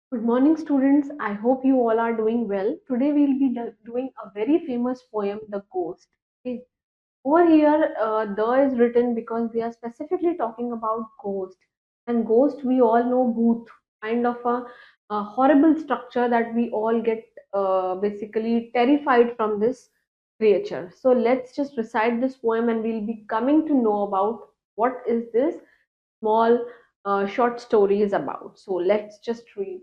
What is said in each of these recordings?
Good morning, students. I hope you all are doing well. Today we'll be doing a very famous poem, The Ghost. Okay. Over here, the is written because we are specifically talking about ghost. And ghost, we all know, bhoot, kind of a horrible structure that we all get basically terrified from this creature. So let's just recite this poem, and we'll be coming to know about what is this small short story is about. So let's just read.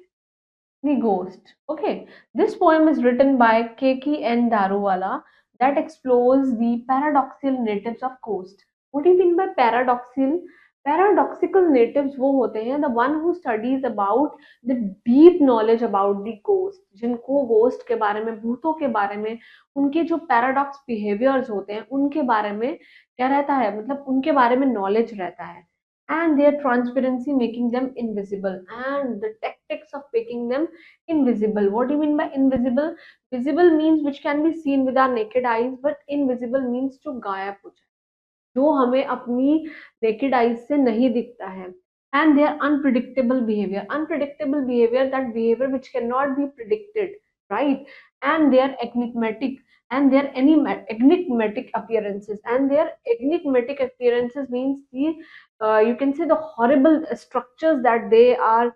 The Ghost. Okay, this poem is written by K.K.N. Daruwala that explores the paradoxical natives of ghost. What do you mean by paradoxical? Paradoxical natives वो होते हैं the one who studies about the deep knowledge about the ghost, जिनको ghost के बारे में, भूतों के बारे में, उनके जो paradox behaviors होते हैं, उनके बारे में क्या रहता है, मतलब उनके बारे में knowledge रहता है, and their transparency making them invisible, and the tactics of making them invisible. What do you mean by invisible? Visible means which can be seen with our naked eyes, but invisible means जो गायब हो जाए, जो हमें अपनी naked eyes से नहीं दिखता है. And their unpredictable behavior, that behavior which cannot be predicted, right? And their enigmatic, and their enigmatic appearances, and their enigmatic appearances means the you can say the horrible structures that they are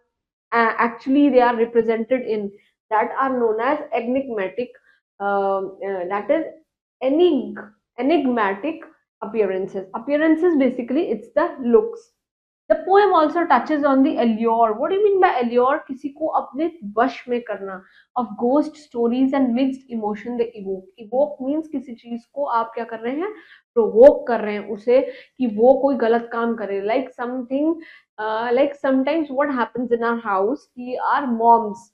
actually they are represented in, that are known as enigmatic, that is enig enigmatic appearances basically it's the looks. The poem also touches on the allure. What do you mean by allure? किसी को अपने वश में करना, of ghost stories and mixed emotion they evoke means किसी चीज को आप क्या कर रहे हैं, provoke कर रहे हैं उसे, कि वो कोई गलत काम करे, like something, like sometimes what happens in our house, कि our moms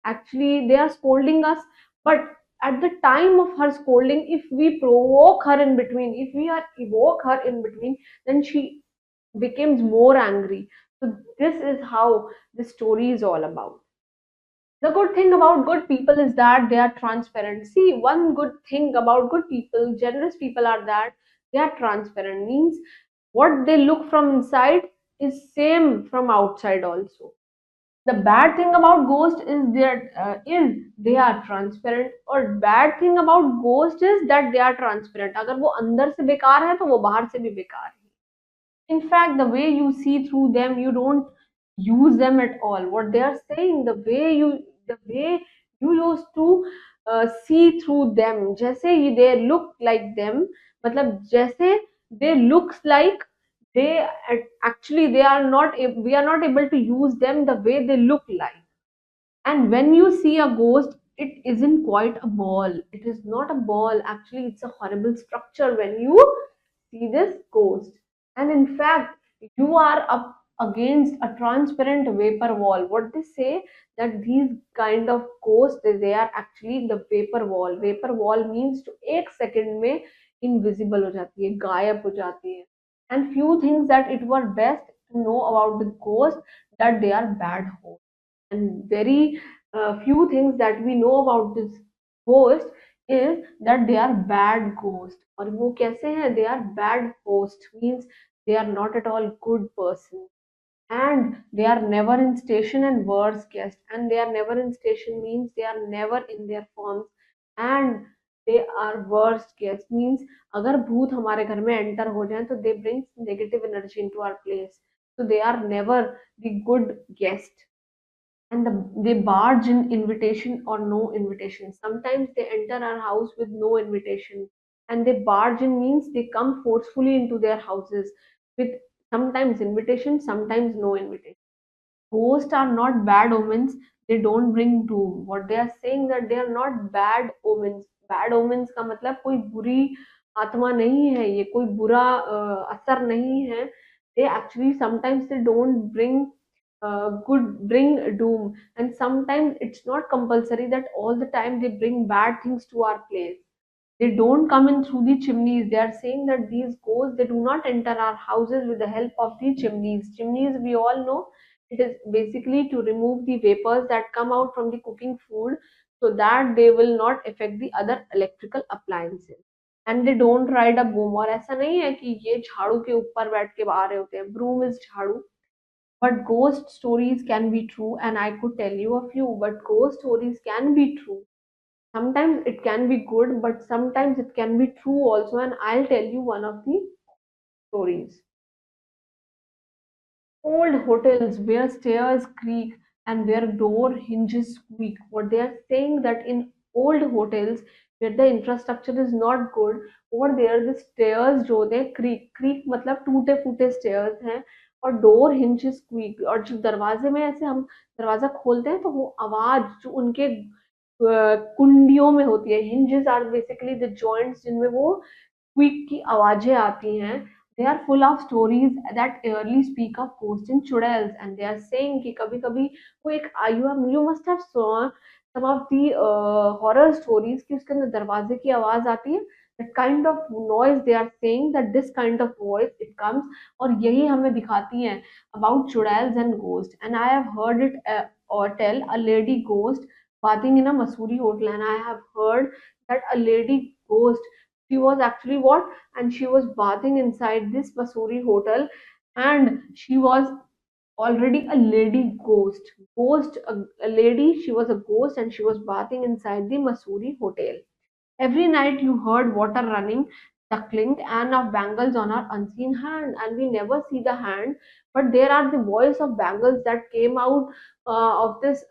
actually they are scolding us, but at the time of her scolding, if we provoke her in between, if we are evoke her in between, then she becomes more angry. So this is how the story is all about. The good thing about good people is that they are transparent. See, one good thing about good people, generous people, are that they are transparent. Means what they look from inside is same from outside also. The bad thing about ghost is they are transparent, और bad thing about ghost is that they are transparent. अगर वो अंदर से बेकार है तो वो बाहर से भी बेकार है. In fact, the way you see through them, you don't use them at all. What they are saying, the way you used to see through them, जैसे they look like them, मतलब जैसे they looks like they actually they are not we are not able to use them the way they look like. And when you see a ghost, it isn't quite a ball. It is not a ball. Actually, it's a horrible structure when you see this ghost. And in fact, you are up against a transparent vapor wall. What they say, that these kind of ghosts they are actually the vapor wall. Vapor wall means to एक second में invisible हो जाती है, गायब हो जाती है. And few things that it were best to know about the ghost, that they are bad hosts. And very few things that we know about this ghost is that they are bad ghost. और वो कैसे हैं, they are bad host means they are not at all good person, and they are never in station and worse guest, and they are never in station means they are never in their forms, and they are worst guest means अगर भूत हमारे घर में enter हो जाए तो they bring negative energy into our place, so they are never the good guest. And they barge in invitation or no invitation. Sometimes they enter our house with no invitation, and they barge in means they come forcefully into their houses with sometimes invitation, sometimes no invitation. Ghosts are not bad omens. They don't bring doom. What they are saying, that they are not bad omens. Bad omens का मतलब कोई बुरी आत्मा नहीं है, ये कोई बुरा असर नहीं है. They actually sometimes they don't bring good, bring doom, and sometimes it's not compulsory that all the time they bring bad things to our place. They don't come in through the chimneys. They are saying that these ghosts, they do not enter our houses with the help of the chimneys. Chimneys, we all know, it is basically to remove the vapors that come out from the cooking food, so that they will not affect the other electrical appliances. And they don't ride a broom. और ऐसा नहीं है कि ये झाड़ू के ऊपर बैठ के आ रहे होते हैं. Broom is झाड़ू. But ghost stories can be true, and I could tell you a few. But ghost stories can be true. Sometimes it can be good, but sometimes it can be true also, and I'll tell you one of the stories. Old hotels where stairs creak and where door hinges squeak. What they are saying that in old hotels where the infrastructure is not good, over there the stairs जो होते हैं creak मतलब टूटे फूटे stairs हैं, और door hinges squeak, और जो दरवाजे में ऐसे हम दरवाजा खोलते हैं तो वो आवाज जो उनके कुंडियों में होती है, hinges are basically the joints जिनमें वो क्विक की आवाजें आती हैं. They are full of stories that early speak of ghosts in chudels, and they are saying कि कभी कभी वो एक you must have saw some of the horror stories कि उसके अंदर दरवाजे की आवाज आती है. That kind of noise, they are saying that this kind of voice it comes, और यही हमें दिखाती है about chudels and ghosts. And I have heard it or tell a lady ghost bathing in a Masuri hotel, and I have heard that a lady ghost, she was actually what, and she was bathing inside this Masuri hotel, and she was already a lady ghost, a lady, she was a ghost, and she was bathing inside the Masuri hotel. Every night you heard water running, suckling, and of bangles on our unseen hand. And we never see the hand, but there are the voice of bangles that came out of this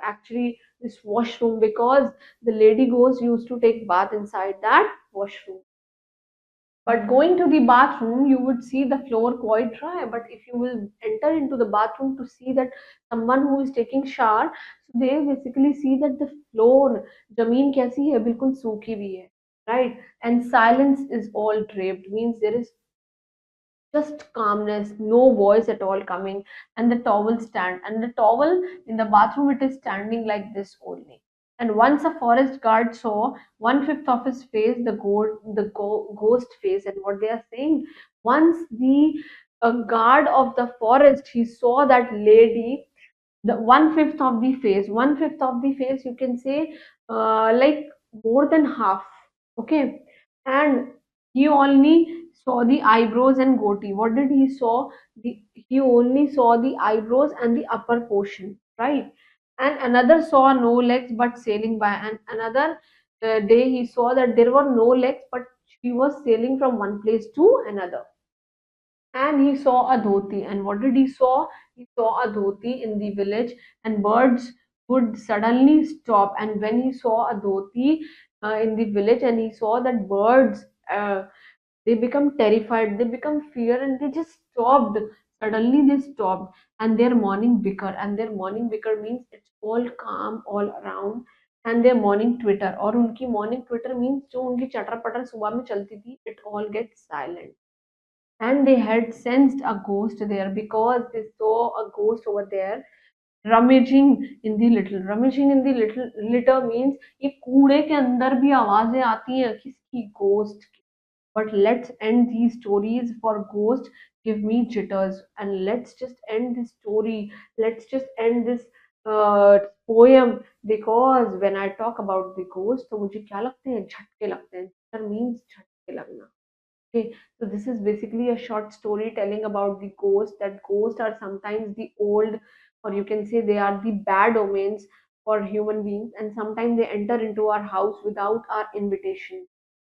actually this washroom, because the lady ghost used to take bath inside that washroom. But going to the bathroom, you would see the floor quite dry. But if you will enter into the bathroom to see that someone who is taking shower, so they basically see that the floor, जमीन कैसी है, बिल्कुल सूखी भी है, right? And silence is all draped, means there is just calmness, no voice at all coming, and the towel stand, and the towel in the bathroom it is standing like this only. And once a forest guard saw one-fifth of his face, ghost face, and what they are saying, once the guard of the forest he saw that lady, the one fifth of the face, you can say like more than half, okay. And he only saw the eyebrows and goatee. What did he saw? He only saw the eyebrows and the upper portion, right? And another saw no legs but sailing by, and another day he saw that there were no legs but she was sailing from one place to another. And he saw a dhoti. And what did he saw? He saw a dhoti in the village, and birds would suddenly stop. And when he saw a dhoti in the village, and he saw that birds, they become terrified, they become fear, and they just stopped. Suddenly they stopped, and their morning bicker. And their morning bicker means it's all calm all around. And their morning twitter, और उनकी morning twitter means जो उनकी चटर पटर सुबह में चलती थी, it all gets silent. And they had sensed a ghost there, because they saw a ghost over there rummaging in the little litter means ये कूड़े के अंदर भी आवाजें आती हैं किसकी, ghost की. But let's end these stories for ghost give me jitters, and let's just end this story, let's just end this uh, poem, because when I talk about the ghost तो मुझे क्या लगते हैं, झटके लगते हैं. Jitter means झटके लगना. Okay, so this is basically a short story telling about the ghosts. That ghosts are sometimes the old, or you can say they are the bad omens for human beings, and sometimes they enter into our house without our invitation.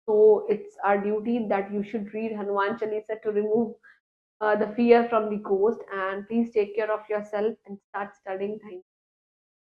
So it's our duty that you should read Hanuman Chalisa to remove the fear from the ghost. And please take care of yourself and start studying. Thank you.